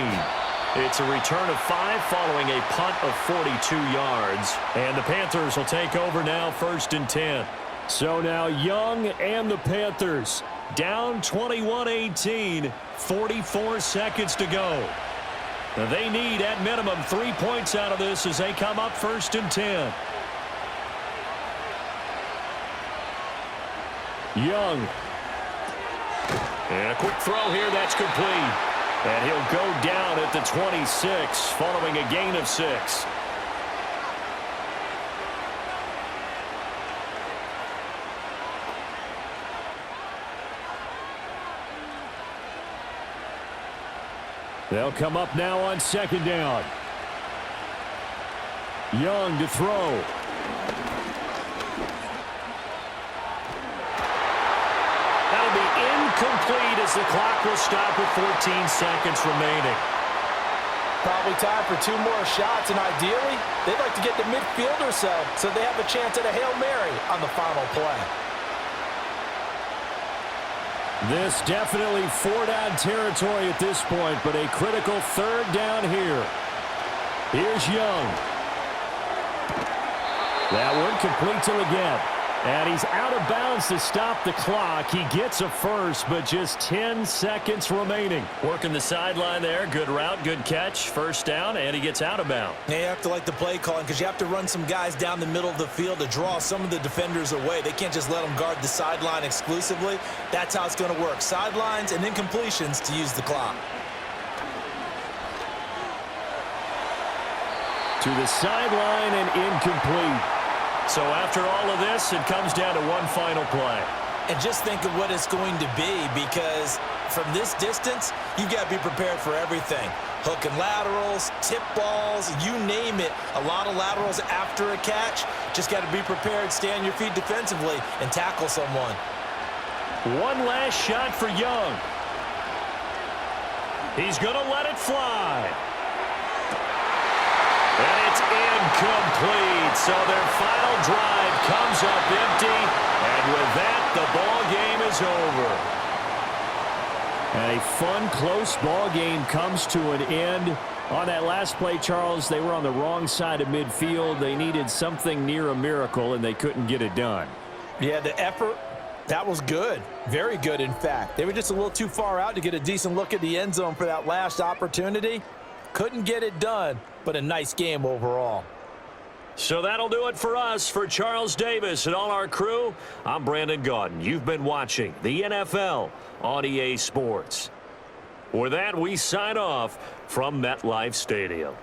It's a return of 5 following a punt of 42 yards. And the Panthers will take over now 1st and 10. So now Young and the Panthers down 21-18, 44 seconds to go. Now they need at minimum 3 points out of this as they come up 1st and 10. Young. And a quick throw here, that's complete. And he'll go down at the 26 following a gain of 6. They'll come up now on 2nd down. Young to throw. Complete as the clock will stop with 14 seconds remaining. Probably time for 2 more shots, and ideally, they'd like to get to midfield or so they have a chance at a Hail Mary on the final play. This definitely 4-down territory at this point, but a critical 3rd down here. Here's Young. That one complete till again. And he's out of bounds to stop the clock. He gets a first, but just 10 seconds remaining. Working the sideline there. Good route, good catch. 1st down, and he gets out of bounds. Yeah, you have to like the play calling because you have to run some guys down the middle of the field to draw some of the defenders away. They can't just let them guard the sideline exclusively. That's how it's going to work. Sidelines and then completions to use the clock. To the sideline and incomplete. So after all of this, it comes down to one final play. And just think of what it's going to be because from this distance, you've got to be prepared for everything. Hook and laterals, tip balls, you name it. A lot of laterals after a catch. Just got to be prepared, stay on your feet defensively, and tackle someone. One last shot for Young. He's going to let it fly. And it's incomplete. So their final drive comes up empty. And with that, the ball game is over. And a fun, close ball game comes to an end. On that last play, Charles, they were on the wrong side of midfield. They needed something near a miracle, and they couldn't get it done. Yeah, the effort, that was good. Very good, in fact. They were just a little too far out to get a decent look at the end zone for that last opportunity. Couldn't get it done, but a nice game overall. So that'll do it for us. For Charles Davis and all our crew, I'm Brandon Gaudin. You've been watching the NFL on EA Sports. With that, we sign off from MetLife Stadium.